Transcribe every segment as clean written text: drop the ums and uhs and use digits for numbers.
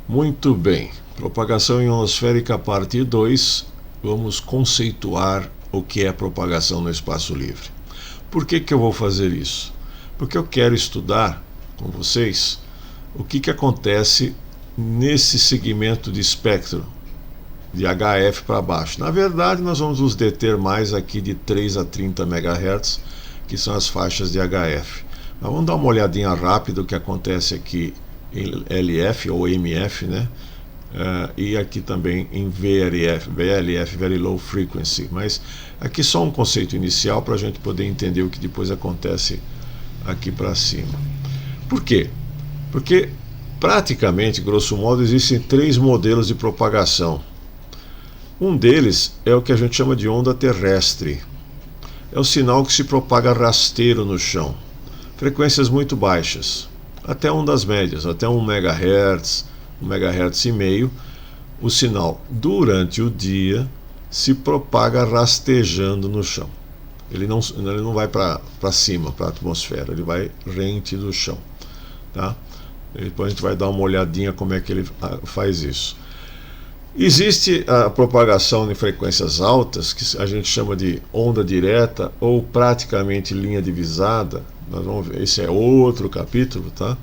Muito bem, propagação ionosférica parte 2, vamos conceituar o que é propagação no espaço livre. Por que eu vou fazer isso? Porque eu quero estudar com vocês o que acontece nesse segmento de espectro de HF para baixo. Na verdade, nós vamos nos deter mais aqui de 3 a 30 MHz, que são as faixas de HF. Mas vamos dar uma olhadinha rápida o que acontece aqui em LF ou MF, né? E aqui também em VLF, Very Low Frequency. Mas aqui só um conceito inicial para a gente poder entender o que depois acontece aqui para cima. Por quê? Porque praticamente, grosso modo, existem 3 modelos de propagação. Um deles é o que a gente chama de onda terrestre. É o sinal que se propaga rasteiro no chão. Frequências muito baixas, até ondas médias, até 1 MHz, 1 MHz e meio. O sinal, durante o dia, se propaga rastejando no chão. Ele não vai para cima, para a atmosfera, ele vai rente do chão. Tá? Depois a gente vai dar uma olhadinha como é que ele faz isso. Existe a propagação em frequências altas, que a gente chama de onda direta ou praticamente linha divisada. Nós vamos ver, esse é outro capítulo, tá?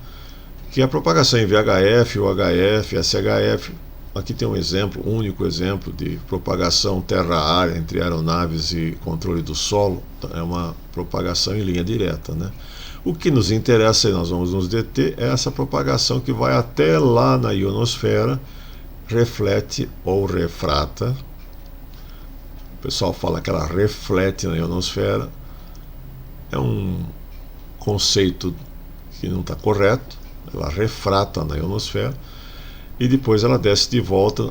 Que é a propagação em VHF, UHF, SHF. Aqui tem um exemplo, um único exemplo de propagação terra-ar entre aeronaves e controle do solo. É uma propagação em linha direta, né? O que nos interessa, e nós vamos nos deter, é essa propagação que vai até lá na ionosfera, reflete ou refrata. O pessoal fala que ela reflete na ionosfera. É um conceito que não está correto. Ela refrata na ionosfera e depois ela desce de volta,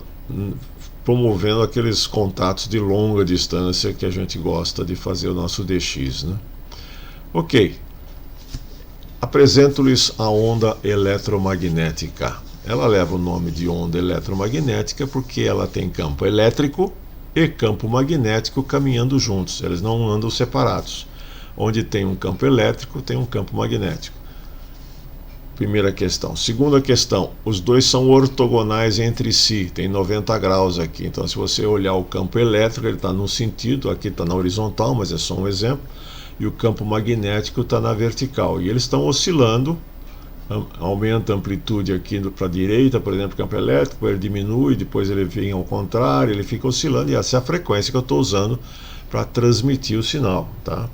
promovendo aqueles contatos de longa distância que a gente gosta de fazer o nosso DX, né? Ok, apresento-lhes a onda eletromagnética. Ela leva o nome de onda eletromagnética porque ela tem campo elétrico e campo magnético caminhando juntos, eles não andam separados. Onde tem um campo elétrico, tem um campo magnético. Primeira questão. Segunda questão, os dois são ortogonais entre si, tem 90 graus aqui. Então, se você olhar o campo elétrico, ele está num sentido, aqui está na horizontal, mas é só um exemplo, e o campo magnético está na vertical. E eles estão oscilando, aumenta a amplitude aqui para a direita, por exemplo, o campo elétrico, ele diminui, depois ele vem ao contrário, ele fica oscilando, e essa é a frequência que eu estou usando para transmitir o sinal, tá?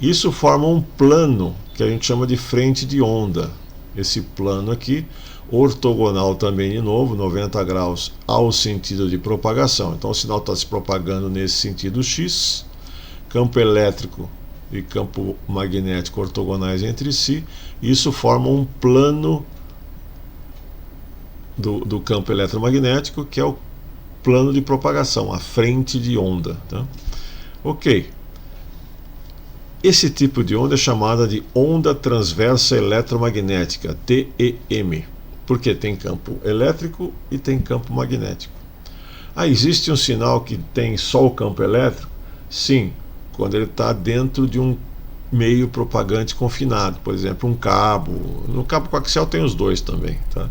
Isso forma um plano que a gente chama de frente de onda. Esse plano aqui, ortogonal também de novo, 90 graus ao sentido de propagação. Então o sinal está se propagando nesse sentido X, campo elétrico e campo magnético ortogonais entre si. Isso forma um plano do campo eletromagnético, que é o plano de propagação, a frente de onda, tá? Ok. Esse tipo de onda é chamada de onda transversa eletromagnética, TEM, porque tem campo elétrico e tem campo magnético. Existe um sinal que tem só o campo elétrico? Sim, quando ele está dentro de um meio propagante confinado, por exemplo, um cabo. No cabo coaxial tem os dois também, tá?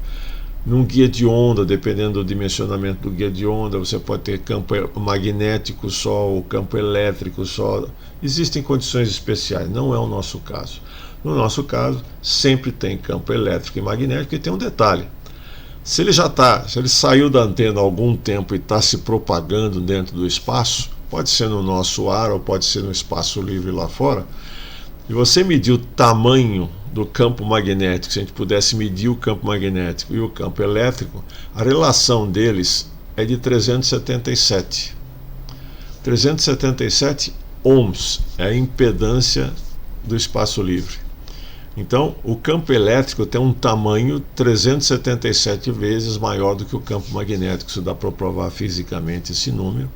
Num guia de onda, dependendo do dimensionamento do guia de onda, você pode ter campo magnético só, ou campo elétrico só. Existem condições especiais, não é o nosso caso. No nosso caso, sempre tem campo elétrico e magnético, e tem um detalhe. Se ele saiu da antena há algum tempo e está se propagando dentro do espaço, pode ser no nosso ar ou pode ser no espaço livre lá fora, e você medir o tamanho do campo magnético, se a gente pudesse medir o campo magnético e o campo elétrico, a relação deles é de 377. 377 ohms é a impedância do espaço livre. Então, o campo elétrico tem um tamanho 377 vezes maior do que o campo magnético. Isso dá para provar fisicamente esse número.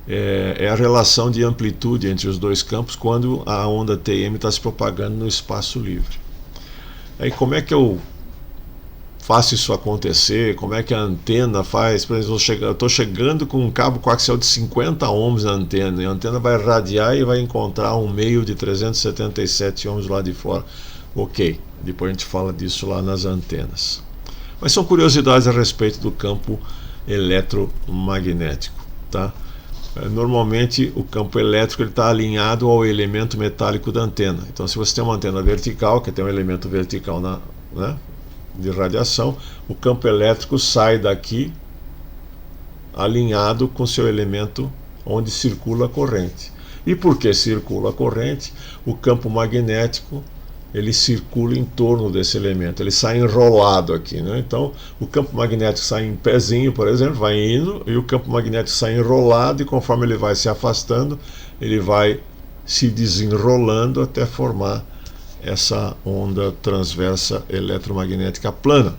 É a relação de amplitude entre os dois campos quando a onda TM está se propagando no espaço livre. Aí como é que eu faço isso acontecer? Como é que a antena faz? Por exemplo, eu estou chegando com um cabo coaxial de 50 ohms na antena, e a antena vai radiar e vai encontrar um meio de 377 ohms lá de fora. Ok, depois a gente fala disso lá nas antenas. Mas são curiosidades a respeito do campo eletromagnético, tá? Normalmente o campo elétrico está alinhado ao elemento metálico da antena. Então, se você tem uma antena vertical, que tem um elemento vertical né, de radiação, o campo elétrico sai daqui alinhado com seu elemento onde circula a corrente. E porque circula a corrente, o campo magnético ele circula em torno desse elemento, ele sai enrolado aqui, né? Então o campo magnético sai em pezinho, por exemplo, vai indo, e o campo magnético sai enrolado, e conforme ele vai se afastando, ele vai se desenrolando até formar essa onda transversa eletromagnética plana.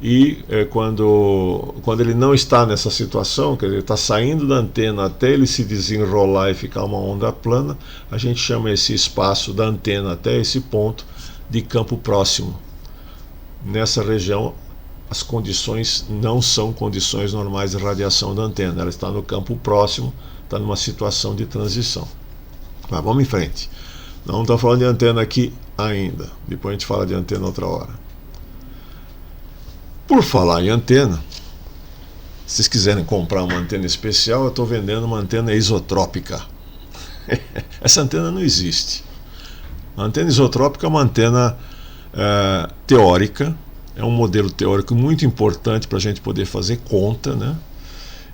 E quando ele não está nessa situação, quer dizer, ele está saindo da antena até ele se desenrolar e ficar uma onda plana, a gente chama esse espaço da antena até esse ponto de campo próximo. Nessa região, as condições não são condições normais de radiação da antena, ela está no campo próximo, está numa situação de transição. Mas vamos em frente. Não estamos falando de antena aqui ainda, depois a gente fala de antena outra hora. Por falar em antena, se vocês quiserem comprar uma antena especial, eu estou vendendo uma antena isotrópica. Essa antena não existe. A antena isotrópica é uma antena teórica, é um modelo teórico muito importante para a gente poder fazer conta, né?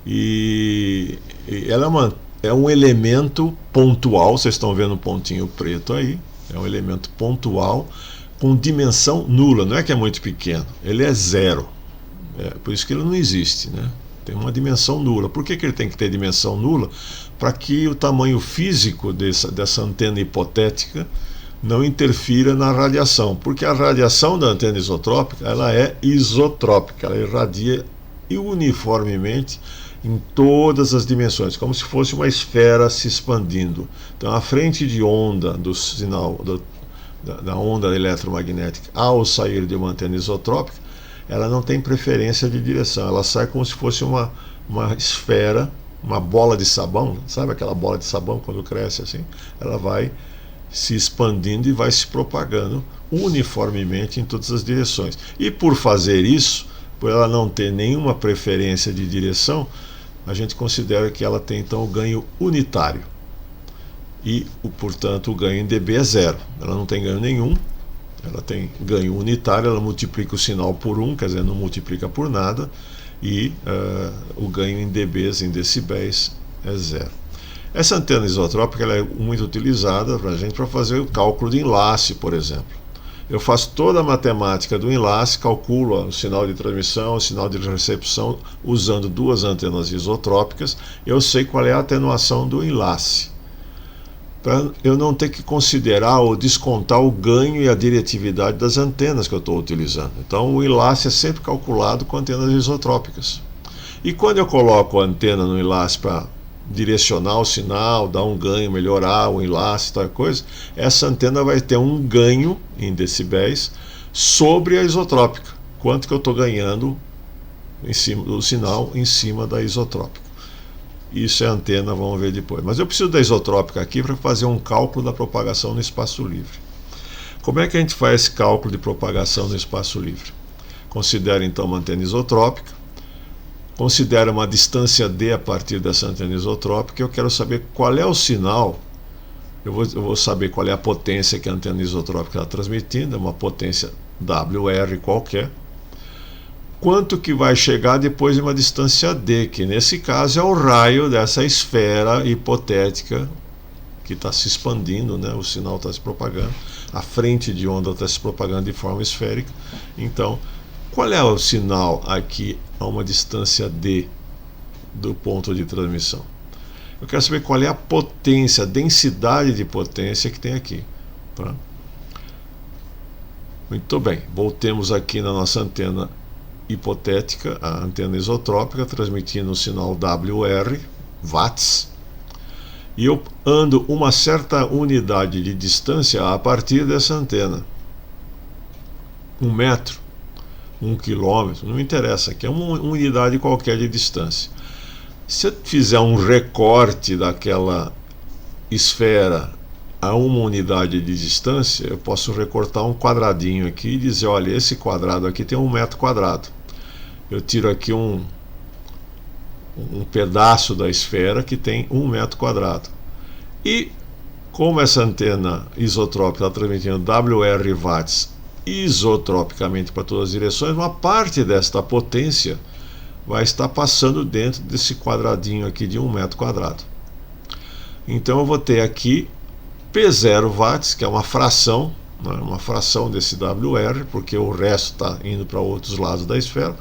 E ela é um elemento pontual, vocês estão vendo um pontinho preto aí, é um elemento pontual, com dimensão nula, não é que é muito pequeno, ele é zero, por isso que ele não existe, né? Tem uma dimensão nula. Por que ele tem que ter dimensão nula? Para que o tamanho físico dessa antena hipotética não interfira na radiação, porque a radiação da antena isotrópica, ela é isotrópica, ela irradia uniformemente em todas as dimensões, como se fosse uma esfera se expandindo. Então a frente de onda do sinal da onda eletromagnética ao sair de uma antena isotrópica, ela não tem preferência de direção, ela sai como se fosse uma esfera, uma bola de sabão, sabe aquela bola de sabão quando cresce assim? Ela vai se expandindo e vai se propagando uniformemente em todas as direções. E por fazer isso, por ela não ter nenhuma preferência de direção, a gente considera que ela tem então o ganho unitário. E, portanto, o ganho em dB é zero. Ela não tem ganho nenhum, ela tem ganho unitário, ela multiplica o sinal por 1, quer dizer, não multiplica por nada, e o ganho em dBs, em decibéis, é zero. Essa antena isotrópica ela é muito utilizada para a gente para fazer o cálculo de enlace, por exemplo. Eu faço toda a matemática do enlace, calculo o sinal de transmissão, o sinal de recepção, usando duas antenas isotrópicas, eu sei qual é a atenuação do enlace, para eu não ter que considerar ou descontar o ganho e a diretividade das antenas que eu estou utilizando. Então o enlace é sempre calculado com antenas isotrópicas. E quando eu coloco a antena no enlace para direcionar o sinal, dar um ganho, melhorar o enlace, tal coisa, essa antena vai ter um ganho em decibéis sobre a isotrópica. Quanto que eu estou ganhando em cima do sinal em cima da isotrópica. Isso é antena, vamos ver depois. Mas eu preciso da isotrópica aqui para fazer um cálculo da propagação no espaço livre. Como é que a gente faz esse cálculo de propagação no espaço livre? Considera então uma antena isotrópica, considera uma distância d a partir dessa antena isotrópica. Eu quero saber qual é o sinal, eu vou saber qual é a potência que a antena isotrópica está transmitindo, é uma potência WR qualquer. Quanto que vai chegar depois de uma distância d, que nesse caso é o raio dessa esfera hipotética que está se expandindo, né? O sinal está se propagando, a frente de onda está se propagando de forma esférica. Então, qual é o sinal aqui a uma distância d do ponto de transmissão? Eu quero saber qual é a potência, a densidade de potência que tem aqui. Tá? Muito bem, voltemos aqui na nossa antena hipotética, a antena isotrópica, transmitindo o sinal WR, watts, e eu ando uma certa unidade de distância a partir dessa antena. 1 metro, 1 quilômetro, não me interessa, aqui é uma unidade qualquer de distância. Se eu fizer um recorte daquela esfera a uma unidade de distância, eu posso recortar um quadradinho aqui e dizer, olha, esse quadrado aqui tem 1 metro quadrado. Eu tiro aqui um pedaço da esfera que tem 1 metro quadrado. E como essa antena isotrópica está transmitindo WR watts isotropicamente para todas as direções, uma parte desta potência vai estar passando dentro desse quadradinho aqui de 1 metro quadrado. Então eu vou ter aqui P0 watts, que é uma fração, né, uma fração desse WR, porque o resto está indo para outros lados da esfera.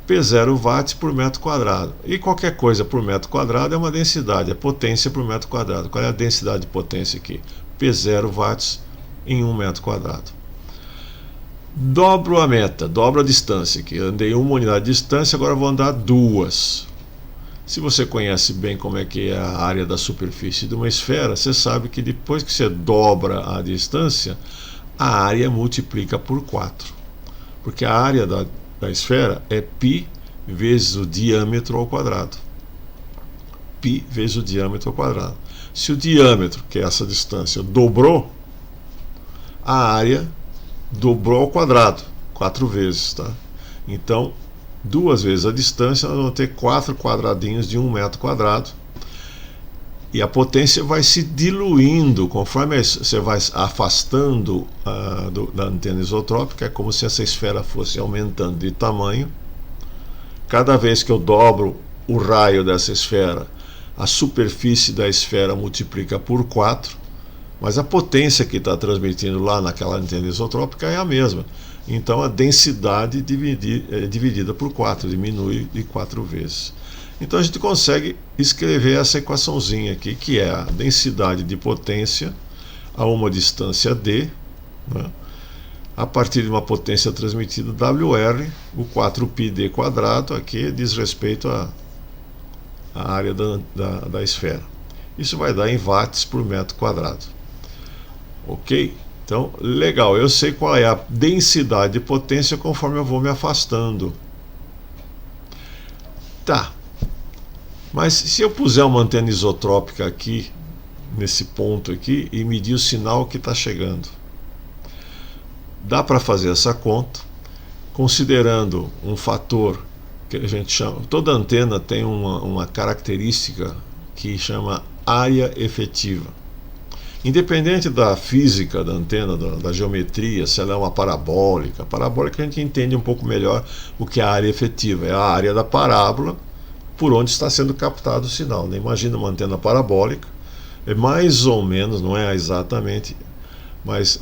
P0 watts por metro quadrado. E qualquer coisa por metro quadrado é uma densidade, é potência por metro quadrado. Qual é a densidade de potência aqui? P0 watts em 1 metro quadrado. Dobro a meta, dobro a distância aqui. Eu andei 1 unidade de distância, agora vou andar 2. Se você conhece bem como é que é a área da superfície de uma esfera, você sabe que depois que você dobra a distância, a área multiplica por 4. Porque a área da esfera é π vezes o diâmetro ao quadrado. Π vezes o diâmetro ao quadrado. Se o diâmetro, que é essa distância, dobrou, a área dobrou ao quadrado, 4 vezes, tá? Então, 2 vezes a distância, nós vamos ter 4 quadradinhos de 1 metro quadrado. E a potência vai se diluindo conforme você vai afastando da antena isotrópica. É como se essa esfera fosse aumentando de tamanho. Cada vez que eu dobro o raio dessa esfera, a superfície da esfera multiplica por 4, mas a potência que está transmitindo lá naquela antena isotrópica é a mesma. Então a densidade é dividida por 4, diminui de 4 vezes. Então a gente consegue escrever essa equaçãozinha aqui, que é a densidade de potência a uma distância d, né, a partir de uma potência transmitida WR, o 4πd quadrado, aqui diz respeito à área da esfera. Isso vai dar em watts por metro quadrado. Ok? Então, legal, eu sei qual é a densidade de potência conforme eu vou me afastando. Tá. Mas se eu puser uma antena isotrópica aqui, nesse ponto aqui, e medir o sinal que está chegando, dá para fazer essa conta, considerando um fator que a gente chama... Toda antena tem uma característica que chama área efetiva. Independente da física da antena, da geometria, se ela é uma parabólica, a gente entende um pouco melhor o que é a área efetiva. É a área da parábola por onde está sendo captado o sinal, né? Imagina uma antena parabólica, é mais ou menos, não é exatamente, mas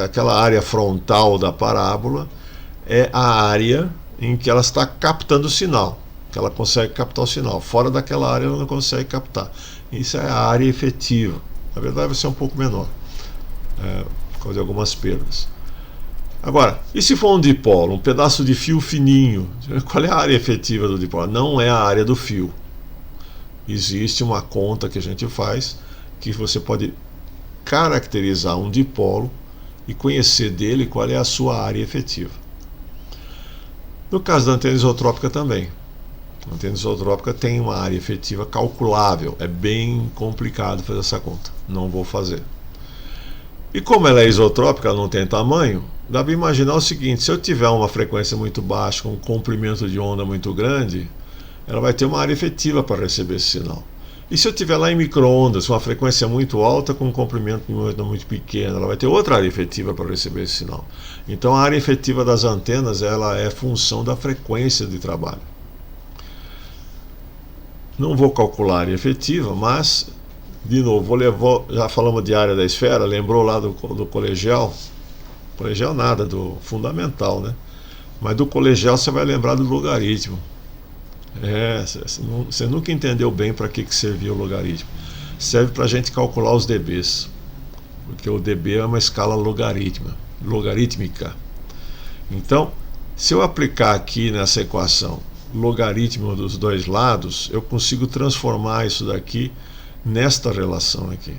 aquela área frontal da parábola é a área em que ela está captando o sinal, que ela consegue captar o sinal. Fora daquela área ela não consegue captar. Isso é a área efetiva. Na verdade vai ser um pouco menor, por causa de algumas perdas. Agora, e se for um dipolo, um pedaço de fio fininho? Qual é a área efetiva do dipolo? Não é a área do fio. Existe uma conta que a gente faz, que você pode caracterizar um dipolo e conhecer dele qual é a sua área efetiva. No caso da antena isotrópica também. A antena isotrópica tem uma área efetiva calculável. É bem complicado fazer essa conta. Não vou fazer. E como ela é isotrópica, ela não tem tamanho, dá para imaginar o seguinte: se eu tiver uma frequência muito baixa, com um comprimento de onda muito grande, ela vai ter uma área efetiva para receber esse sinal. E se eu tiver lá em micro-ondas, com uma frequência muito alta, com um comprimento de onda muito pequeno, ela vai ter outra área efetiva para receber esse sinal. Então a área efetiva das antenas, ela é função da frequência de trabalho. Não vou calcular a área efetiva, mas, de novo, já falamos de área da esfera, lembrou lá do colegial? Colegial nada, do fundamental, né? Mas do colegial você vai lembrar do logaritmo. Você nunca entendeu bem para que servia o logaritmo. Serve para a gente calcular os dBs, porque o dB é uma escala logarítmica. Então, se eu aplicar aqui nessa equação logaritmo dos dois lados, eu consigo transformar isso daqui nesta relação aqui,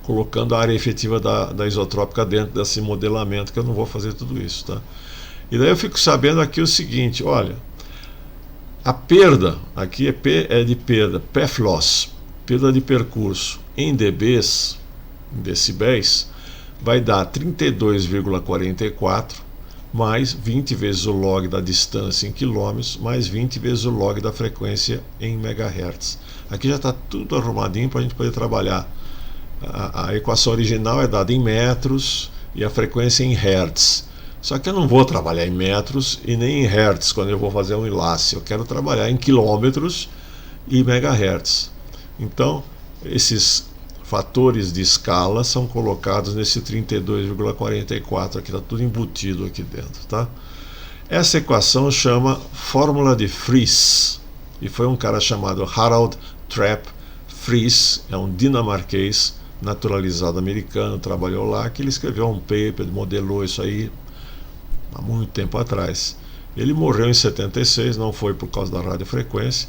colocando a área efetiva da isotrópica dentro desse modelamento, que eu não vou fazer tudo isso, tá? E daí eu fico sabendo aqui o seguinte: olha, a perda aqui é de perda, path loss, perda de percurso, em dBs, em decibéis, vai dar 32,44 mais 20 vezes o log da distância em quilômetros, mais 20 vezes o log da frequência em megahertz. Aqui já está tudo arrumadinho para a gente poder trabalhar. A equação original é dada em metros e a frequência em hertz. Só que eu não vou trabalhar em metros e nem em hertz quando eu vou fazer um enlace. Eu quero trabalhar em quilômetros e megahertz. Então, esses fatores de escala são colocados nesse 32,44 aqui, está tudo embutido aqui dentro, tá? Essa equação chama fórmula de Friis, e foi um cara chamado Harald Trapp Friis, é um dinamarquês naturalizado americano, trabalhou lá, que ele escreveu um paper, modelou isso aí há muito tempo atrás. Ele morreu em 76, não foi por causa da radiofrequência,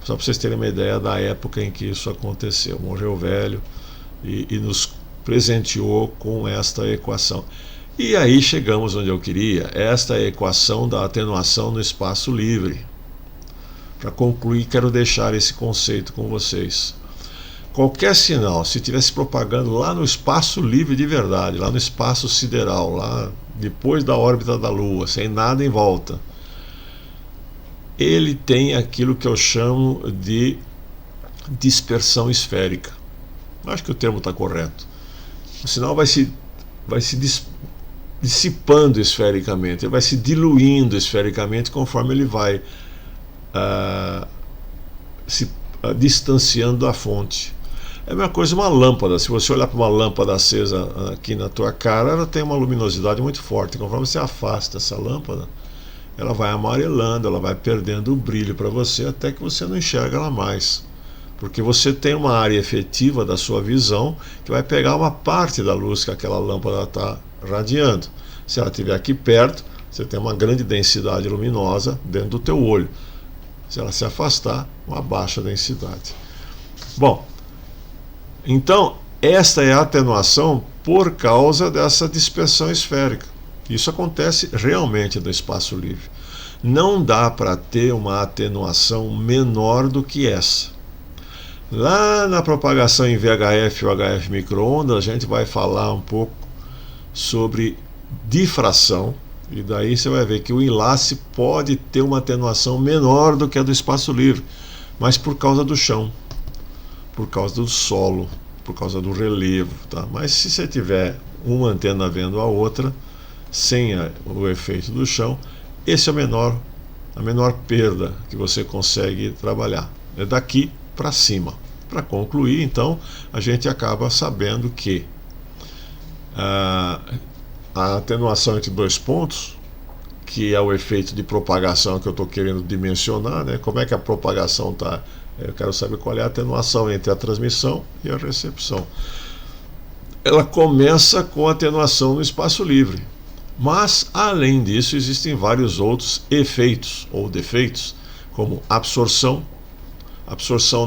só para vocês terem uma ideia da época em que isso aconteceu. Morreu velho e nos presenteou com esta equação. E aí chegamos onde eu queria. Esta é a equação da atenuação no espaço livre. Para concluir, quero deixar esse conceito com vocês. Qualquer sinal, se estivesse propagando lá no espaço livre de verdade, lá no espaço sideral, lá depois da órbita da Lua, sem nada em volta, ele tem aquilo que eu chamo de dispersão esférica. Acho que o termo está correto. O sinal vai se dissipando esfericamente, ele vai se diluindo esfericamente conforme ele vai se distanciando da fonte. É a mesma coisa uma lâmpada. Se você olhar para uma lâmpada acesa aqui na tua cara, ela tem uma luminosidade muito forte. Conforme você afasta essa lâmpada, ela vai amarelando, ela vai perdendo o brilho para você até que você não enxerga ela mais. Porque você tem uma área efetiva da sua visão que vai pegar uma parte da luz que aquela lâmpada está radiando. Se ela estiver aqui perto, você tem uma grande densidade luminosa dentro do teu olho. Se ela se afastar, uma baixa densidade. Bom, então esta é a atenuação por causa dessa dispersão esférica. Isso acontece realmente no espaço livre. Não dá para ter uma atenuação menor do que essa. Lá na propagação em VHF ou HF micro-ondas, a gente vai falar um pouco sobre difração, e daí você vai ver que o enlace pode ter uma atenuação menor do que a do espaço livre, mas por causa do chão, por causa do solo, por causa do relevo, tá? Mas se você tiver uma antena vendo a outra, sem o efeito do chão, esse é a menor perda que você consegue trabalhar. É daqui para cima. Para concluir, então, a gente acaba sabendo que a atenuação entre dois pontos, que é o efeito de propagação que eu estou querendo dimensionar, né? Como é que a propagação está? Eu quero saber qual é a atenuação entre a transmissão e a recepção. Ela começa com a atenuação no espaço livre, mas, além disso, existem vários outros efeitos ou defeitos, como absorção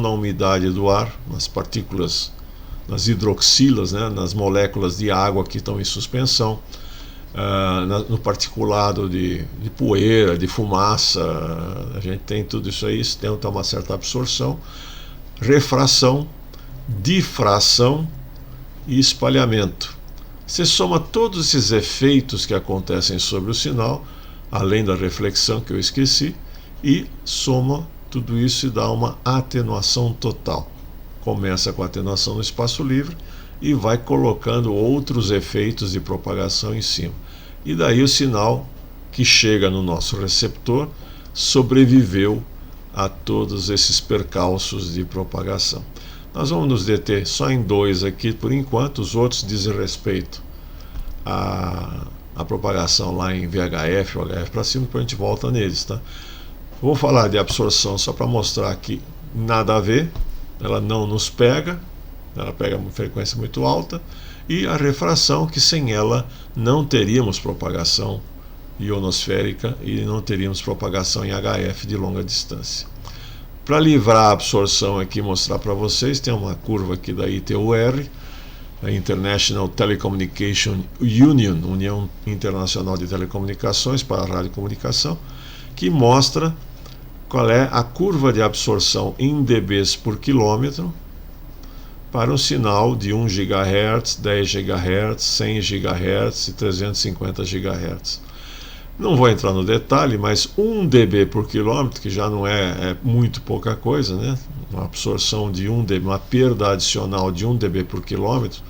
na umidade do ar, nas partículas, nas hidroxilas, né, nas moléculas de água que estão em suspensão, no particulado de poeira, de fumaça, a gente tem tudo isso aí, isso tem uma certa absorção, refração, difração e espalhamento. Você soma todos esses efeitos que acontecem sobre o sinal, além da reflexão que eu esqueci, e soma tudo isso e dá uma atenuação total. Começa com a atenuação no espaço livre e vai colocando outros efeitos de propagação em cima. E daí o sinal que chega no nosso receptor sobreviveu a todos esses percalços de propagação. Nós vamos nos deter só em dois aqui por enquanto, os outros dizem respeito à propagação lá em VHF ou HF para cima, depois a gente volta neles, tá? Vou falar de absorção só para mostrar que nada a ver, ela não nos pega, ela pega uma frequência muito alta, e a refração, que sem ela não teríamos propagação ionosférica e não teríamos propagação em HF de longa distância. Para livrar a absorção aqui, mostrar para vocês, tem uma curva aqui da ITUR, a International Telecommunication Union, União Internacional de Telecomunicações para a Radiocomunicação, que mostra qual é a curva de absorção em dBs por quilômetro para um sinal de 1 GHz, 10 GHz, 100 GHz e 350 GHz. Não vou entrar no detalhe, mas 1 dB por quilômetro, que já não é muito pouca coisa, né? Uma absorção de 1 dB, uma perda adicional de 1 dB por quilômetro,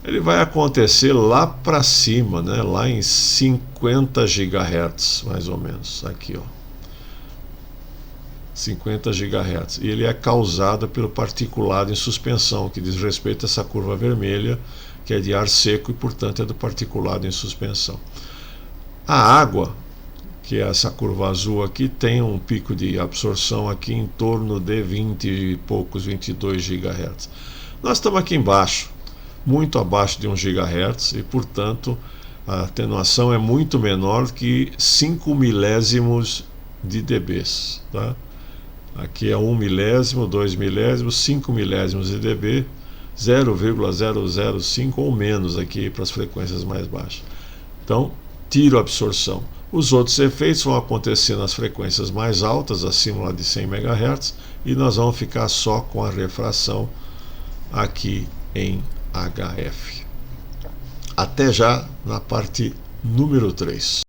ele vai acontecer lá para cima, né? Lá em 50 GHz, mais ou menos, aqui, ó. 50 GHz. E ele é causado pelo particulado em suspensão, que diz respeito a essa curva vermelha, que é de ar seco e, portanto, é do particulado em suspensão. A água, que é essa curva azul aqui, tem um pico de absorção aqui em torno de 20 e poucos, 22 GHz. Nós estamos aqui embaixo, muito abaixo de 1 GHz, e, portanto, a atenuação é muito menor que 5 milésimos de dBs, tá? Aqui é 1 milésimo, 2 milésimos, 5 milésimos de dB, 0,005 ou menos aqui para as frequências mais baixas. Então, tiro a absorção. Os outros efeitos vão acontecer nas frequências mais altas, acima de 100 MHz, e nós vamos ficar só com a refração aqui em HF. Até já na parte número 3.